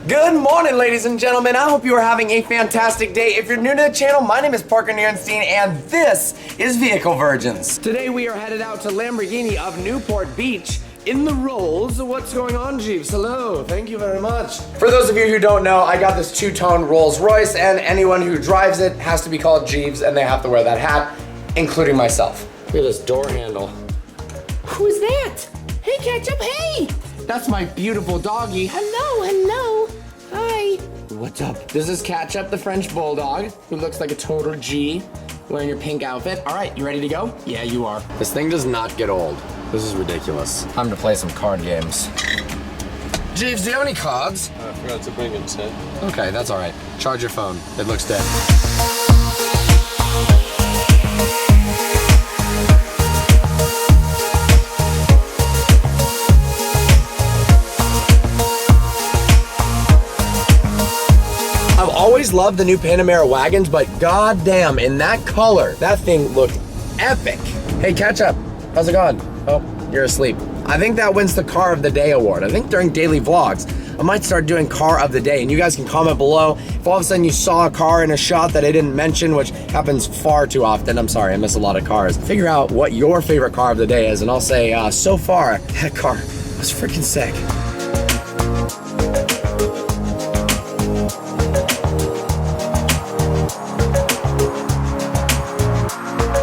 Good morning, ladies and gentlemen. I hope you are having a fantastic day. If you're new to the channel, my name is Parker Nierenstein, and this is Vehicle Virgins. Today we are headed out to Lamborghini of Newport Beach in the Rolls. What's going on, Jeeves? Hello, thank you very much. For those of you who don't know, I got this two-tone Rolls Royce, and anyone who drives it has to be called Jeeves, and they have to wear that hat, including myself. Look at this door handle. Who is that? Hey, Ketchup, hey! That's my beautiful doggy. Hello, hello. Hi. What's up? This is Ketchup, the French Bulldog, who looks like a total G, wearing your pink outfit. All right, you ready to go? Yeah, you are. This thing does not get old. This is ridiculous. Time to play some card games. Jeeves, do you have any cards? I forgot to bring it, Sid. Okay, that's all right. Charge your phone. It looks dead. I've always loved the new Panamera wagons, but goddamn, in that color, that thing looked epic. Hey, Ketchup, how's it going? Oh, you're asleep. I think that wins the Car of the Day award. I think during daily vlogs, I might start doing Car of the Day, and you guys can comment below if all of a sudden you saw a car in a shot that I didn't mention, which happens far too often. I'm sorry, I miss a lot of cars. Figure out what your favorite car of the day is, and I'll say, so far, that car was freaking sick.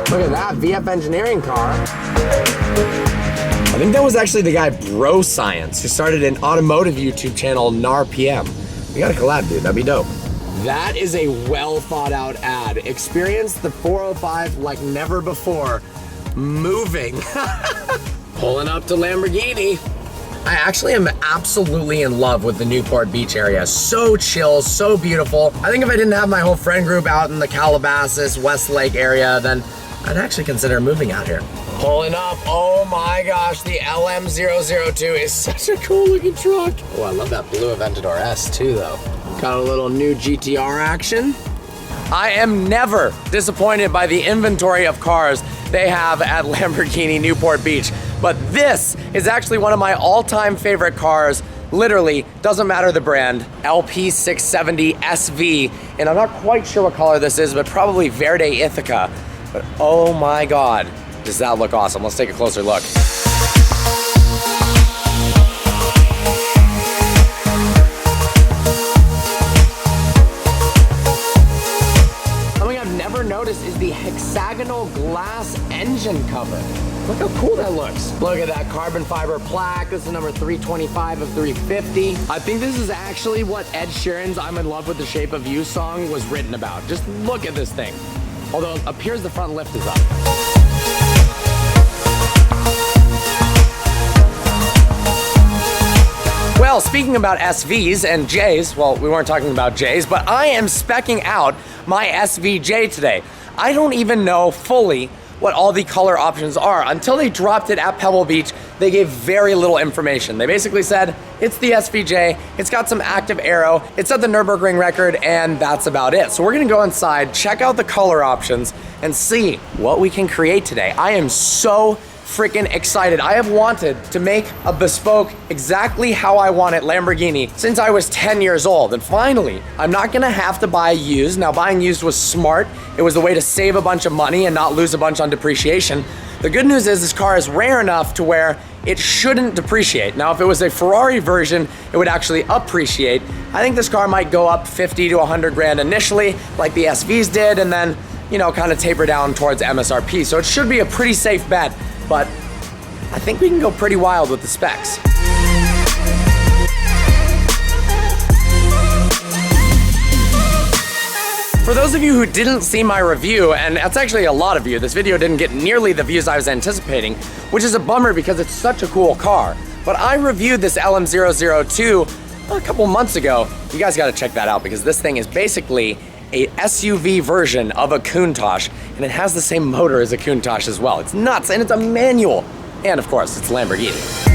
Look at that VF Engineering car. I think that was actually the guy Bro Science who started an automotive YouTube channel, NARPM. We gotta collab, dude, that'd be dope. That is a well thought out ad. Experience the 405 like never before. Moving. Pulling up to Lamborghini. I actually am absolutely in love with the Newport Beach area. So chill, so beautiful. I think if I didn't have my whole friend group out in the Calabasas, Westlake area, then I'd actually consider moving out here. Pulling up, oh my gosh, the LM002 is such a cool looking truck. Oh, I love that blue Aventador S too though. Got a little new GTR action. I am never disappointed by the inventory of cars they have at Lamborghini Newport Beach, but this is actually one of my all-time favorite cars. Literally, doesn't matter the brand, LP670 SV, and I'm not quite sure what color this is, but probably Verde Ithaca. But oh my God, does that look awesome? Let's take a closer look. Something I've never noticed is the hexagonal glass engine cover. Look how cool that looks. Look at that carbon fiber plaque. This is number 325 of 350. I think this is actually what Ed Sheeran's I'm in Love with the Shape of You song was written about. Just look at this thing. Although it appears the front lift is up. Well, speaking about SVs and Js, well, we weren't talking about Js, but I am speccing out my SVJ today. I don't even know fully what all the color options are. Until they dropped it at Pebble Beach, they gave very little information. They basically said, it's the SVJ, it's got some active aero, it's at the Nürburgring record, and that's about it. So we're gonna go inside, check out the color options, and see what we can create today. I am so freaking excited. I have wanted to make a bespoke exactly how I want it Lamborghini since I was 10 years old. And finally, I'm not gonna have to buy used. Now, buying used was smart. It was the way to save a bunch of money and not lose a bunch on depreciation. The good news is this car is rare enough to where it shouldn't depreciate. Now, if it was a Ferrari version, it would actually appreciate. I think this car might go up 50 to 100 grand initially, like the SVs did, and then, you know, kind of taper down towards MSRP. So it should be a pretty safe bet. But I think we can go pretty wild with the specs. For those of you who didn't see my review, and that's actually a lot of you, this video didn't get nearly the views I was anticipating, which is a bummer because it's such a cool car. But I reviewed this LM002 a couple months ago. You guys gotta check that out because this thing is basically a SUV version of a Countach, and it has the same motor as a Countach as well. It's nuts, and it's a manual. And of course, it's Lamborghini.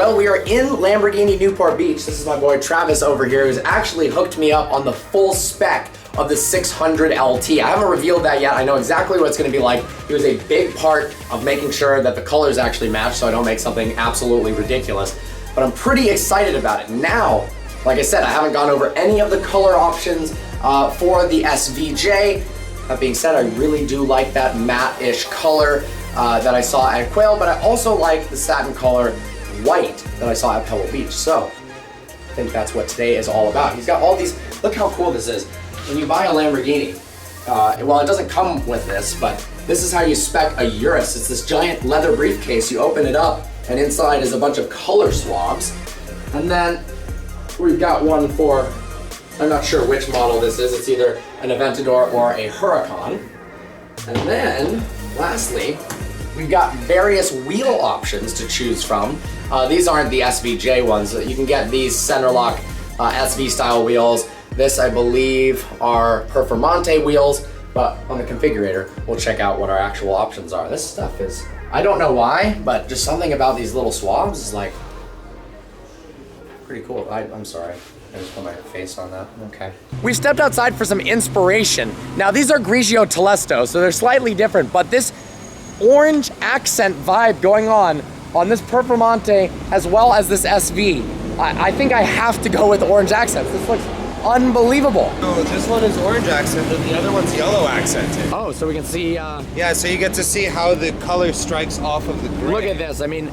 Well, we are in Lamborghini Newport Beach. This is my boy Travis over here, who's actually hooked me up on the full spec of the 600 LT. I haven't revealed that yet. I know exactly what it's gonna be like. He was a big part of making sure that the colors actually match so I don't make something absolutely ridiculous. But I'm pretty excited about it. Now, like I said, I haven't gone over any of the color options for the SVJ. That being said, I really do like that matte-ish color that I saw at Quail, but I also like the satin color white that I saw at Pebble Beach. So I think that's what today is all about. He's got all these, look how cool this is. When you buy a Lamborghini, well, it doesn't come with this, but this is how you spec a Urus. It's this giant leather briefcase. You open it up, and inside is a bunch of color swabs. And then we've got one for, I'm not sure which model this is. It's either an Aventador or a Huracan. And then, lastly, we've got various wheel options to choose from. These aren't the SVJ ones. You can get these center lock SV style wheels. This, I believe, are Performante wheels, but on the configurator, we'll check out what our actual options are. This stuff is, I don't know why, but just something about these little swabs is like, pretty cool. I'm sorry. I just put my face on that. Okay. We stepped outside for some inspiration. Now, these are Grigio Telesto, so they're slightly different, but this orange accent vibe going on this Performante as well as this SV, I think I have to go with orange accents. This looks unbelievable. No, this one is orange accented, the other one's yellow accented. Oh, so we can see... Yeah, so you get to see how the color strikes off of the gray. Look at this. I mean,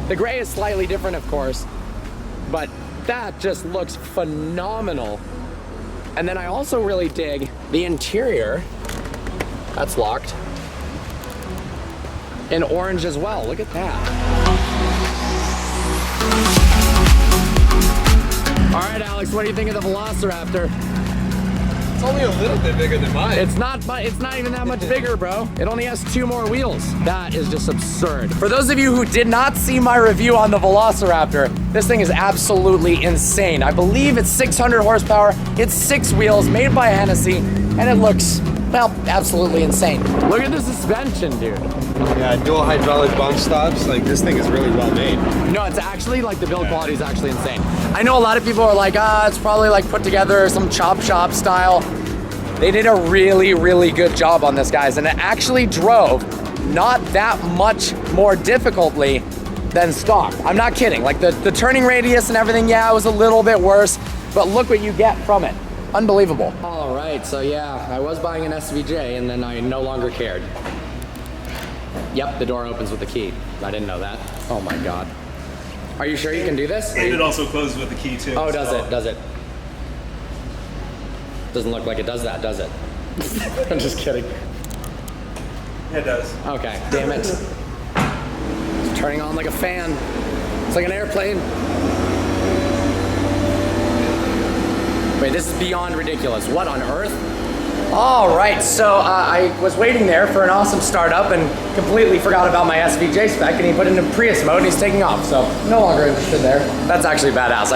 the gray is slightly different, of course, but that just looks phenomenal. And then I also really dig the interior. That's locked. In orange as well. Look at that. All right, Alex, what do you think of the Velociraptor? It's only a little bit bigger than mine. It's not even that much bigger, bro. It only has 2 more wheels. That is just absurd. For those of you who did not see my review on the Velociraptor, this thing is absolutely insane. I believe it's 600 horsepower, it's 6 wheels, made by Hennessy, and it looks, well, absolutely insane. Look at the suspension, dude. Yeah, dual hydraulic bump stops. Like, this thing is really well made. No, it's actually, like, the build quality is actually insane. I know a lot of people are like, it's probably like put together some chop shop style. They did a really, really good job on this, guys, and it actually drove not that much more difficultly than stock. I'm not kidding. Like, the turning radius and everything, yeah, it was a little bit worse, but look what you get from it. Unbelievable. All right, so yeah, I was buying an SVJ and then I no longer cared. Yep, the door opens with the key. I didn't know that. Oh my God. Are you sure you can do this? And it also closes with the key too. Oh, does it? Does it? Doesn't look like it does that, does it? I'm just kidding. It does. Okay, damn it. It's turning on like a fan. It's like an airplane. Wait, this is beyond ridiculous. What on earth? All right, so I was waiting there for an awesome startup and completely forgot about my SVJ spec, and he put it into Prius mode and he's taking off, so no longer interested there. That's actually badass.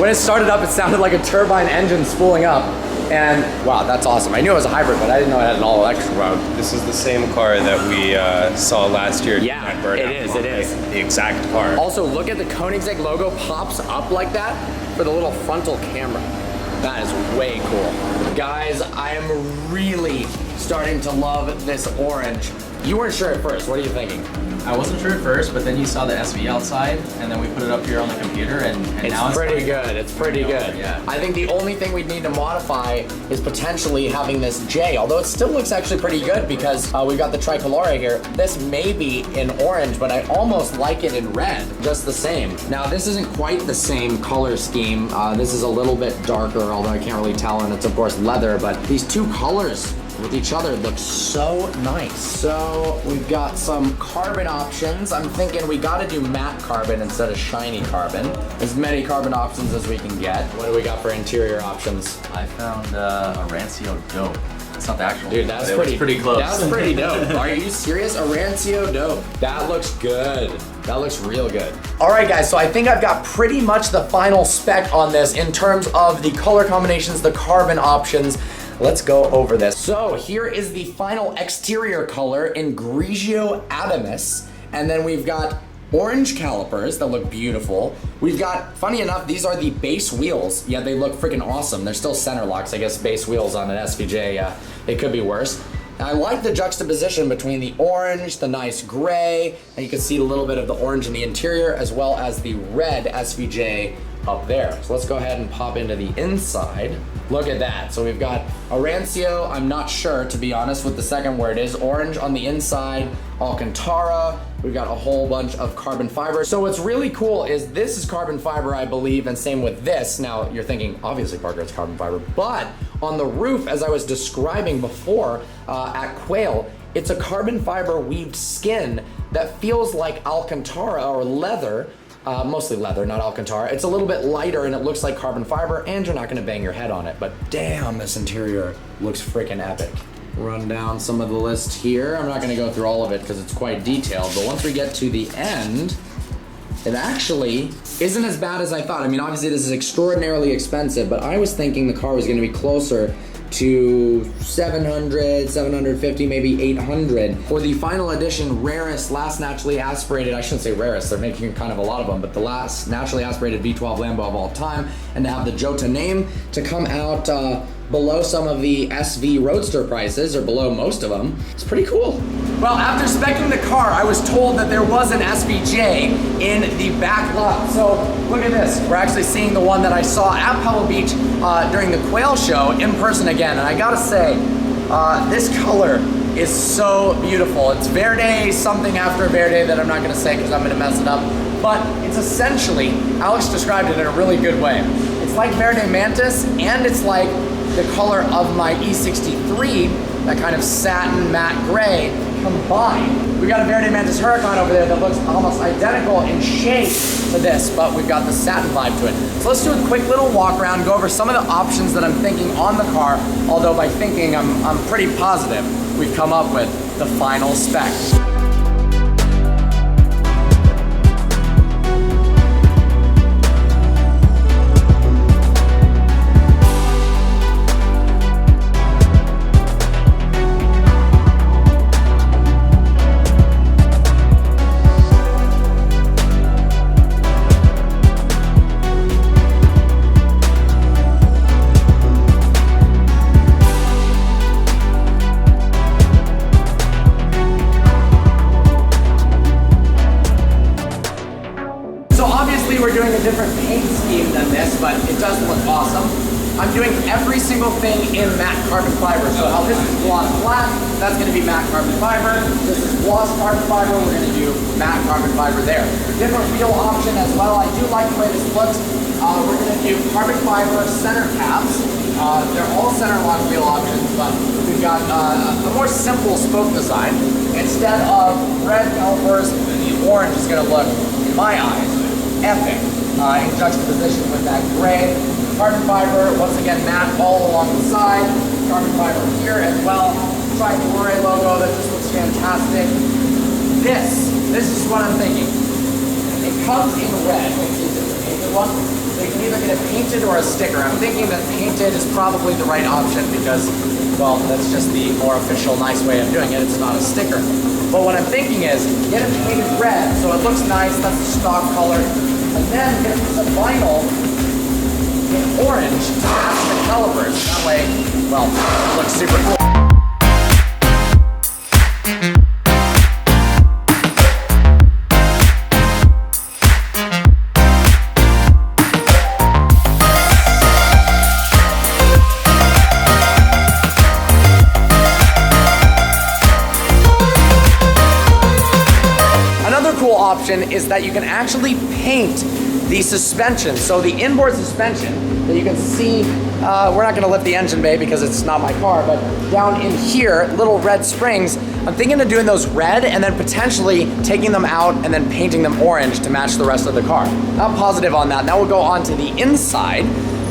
When it started up, it sounded like a turbine engine spooling up, and wow, that's awesome. I knew it was a hybrid, but I didn't know it had an all-electric mode. This is the same car that we saw last year. Yeah, it is. The exact car. Also, look at the Koenigsegg logo pops up like that for the little frontal camera. That is way cool. Guys, I am really starting to love this orange. You weren't sure at first. What are you thinking? I wasn't sure at first, but then you saw the SV outside, and then we put it up here on the computer, and now it's pretty good. It's pretty good. Yeah. I think the only thing we'd need to modify is potentially having this J, although it still looks actually pretty good because we've got the tricolore here. This may be in orange, but I almost like it in red, just the same. Now, this isn't quite the same color scheme. This is a little bit darker, although I can't really tell, and it's of course leather, but these two colors with each other looks so nice. So we've got some carbon options. I'm thinking we gotta do matte carbon instead of shiny carbon. As many carbon options as we can get. What do we got for interior options? I found a Rancio Dope. It's not the actual Dude, that's pretty close. That's pretty dope. Are you serious? A Rancio Dope. That looks good. That looks real good. All right, guys, so I think I've got pretty much the final spec on this in terms of the color combinations, the carbon options. Let's go over this. So here is the final exterior color in Grigio Adamus. And then we've got orange calipers that look beautiful. We've got, funny enough, these are the base wheels. Yeah, they look freaking awesome. They're still center locks. I guess base wheels on an SVJ, it could be worse. I like the juxtaposition between the orange, the nice gray, and you can see a little bit of the orange in the interior, as well as the red SVJ up there. So let's go ahead and pop into the inside. Look at that. So we've got a Rancio. I'm not sure, to be honest, what the second word is. Orange on the inside, Alcantara. We've got a whole bunch of carbon fiber. So what's really cool is this is carbon fiber, I believe, and same with this. Now you're thinking, obviously Parker, it's carbon fiber, but on the roof, as I was describing before at Quail, it's a carbon fiber weaved skin that feels like Alcantara or leather, mostly leather, not Alcantara. It's a little bit lighter and it looks like carbon fiber, and you're not gonna bang your head on it, but damn, this interior looks freaking epic. Run down some of the list here. I'm not gonna go through all of it because it's quite detailed, but once we get to the end, it actually isn't as bad as I thought. I mean, obviously this is extraordinarily expensive, but I was thinking the car was gonna be closer to 700, 750, maybe 800. For the final edition, rarest, last naturally aspirated, I shouldn't say rarest, they're making kind of a lot of them, but the last naturally aspirated V12 Lambo of all time, and to have the Jota name to come out below some of the SV Roadster prices, or below most of them, it's pretty cool. Well, after speccing the car, I was told that there was an SVJ in the back lot. So look at this. We're actually seeing the one that I saw at Pebble Beach during the Quail show in person again. And I gotta say, this color is so beautiful. It's Verde, something after Verde that I'm not gonna say because I'm gonna mess it up. But it's essentially, Alex described it in a really good way. It's like Verde Mantis, and it's like the color of my E63, that kind of satin matte gray combined. We've got a Verde Mantis Huracan over there that looks almost identical in shape to this, but we've got the satin vibe to it. So let's do a quick little walk around, go over some of the options that I'm thinking on the car, although by thinking I'm pretty positive we've come up with the final spec. We're doing a different paint scheme than this, but it does look awesome. I'm doing every single thing in matte carbon fiber. So how this is gloss black, that's gonna be matte carbon fiber. This is gloss carbon fiber, we're gonna do matte carbon fiber there. Different wheel option as well. I do like the way this looks. We're gonna do carbon fiber center caps. They're all center lock wheel options, but we've got a more simple spoke design. Instead of red calipers, the orange is gonna look, in my eyes, epic in juxtaposition with that gray. Carbon fiber, once again, matte all along the side. Carbon fiber here as well. Tri-Colore logo, that just looks fantastic. This is what I'm thinking. It comes in red, which is a painted one. So you can either get it painted or a sticker. I'm thinking that painted is probably the right option because, well, that's just the more official, nice way of doing it. It's not a sticker. But what I'm thinking is, get it painted red so it looks nice, that's the stock color, and then get a piece of vinyl in orange to match the calipers. That way, well, it looks super cool. Option is that you can actually paint the suspension. So the inboard suspension that you can see, we're not gonna lift the engine bay because it's not my car, but down in here, little red springs, I'm thinking of doing those red and then potentially taking them out and then painting them orange to match the rest of the car. I'm positive on that. Now we'll go on to the inside.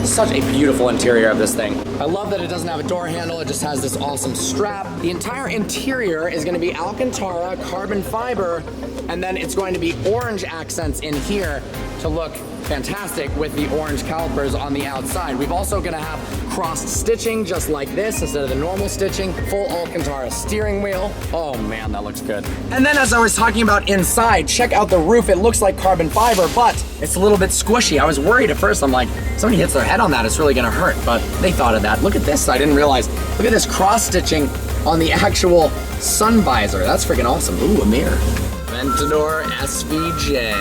Such a beautiful interior of this thing. I love that it doesn't have a door handle, it just has this awesome strap. The entire interior is gonna be Alcantara, carbon fiber, and then it's going to be orange accents in here. to look fantastic with the orange calipers on the outside. We've also gonna have crossed stitching just like this instead of the normal stitching. Full Alcantara steering wheel. Oh man, that looks good. And then as I was talking about inside, check out the roof. It looks like carbon fiber, but it's a little bit squishy. I was worried at first. I'm like, somebody hits their head on that, it's really gonna hurt, but they thought of that. Look at this, I didn't realize. Look at this cross stitching on the actual sun visor. That's freaking awesome. Ooh, a mirror. Aventador SVJ.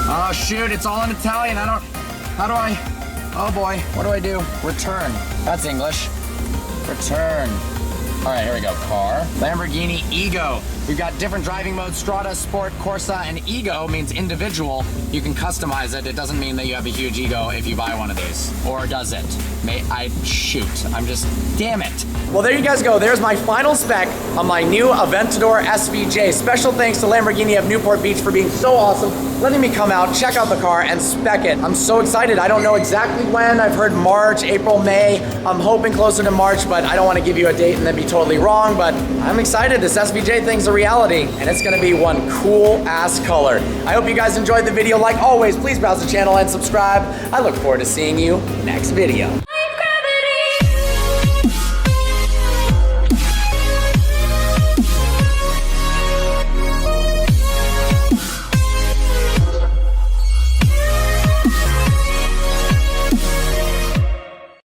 Oh shoot, it's all in Italian. Oh boy, what do I do? Return. That's English. Return. All right, here we go. Car. Lamborghini Ego. We've got different driving modes: Strada, Sport, Corsa, and Ego means individual. You can customize it. It doesn't mean that you have a huge ego if you buy one of these. Or does it? Damn it. Well, there you guys go. There's my final spec on my new Aventador SVJ. Special thanks to Lamborghini of Newport Beach for being so awesome, letting me come out, check out the car, and spec it. I'm so excited. I don't know exactly when. I've heard March, April, May. I'm hoping closer to March, but I don't want to give you a date and then be totally wrong, but I'm excited. This SVJ thing's a reality, and it's gonna be one cool ass color. I hope you guys enjoyed the video. Like always, please browse the channel and subscribe. I look forward to seeing you next video.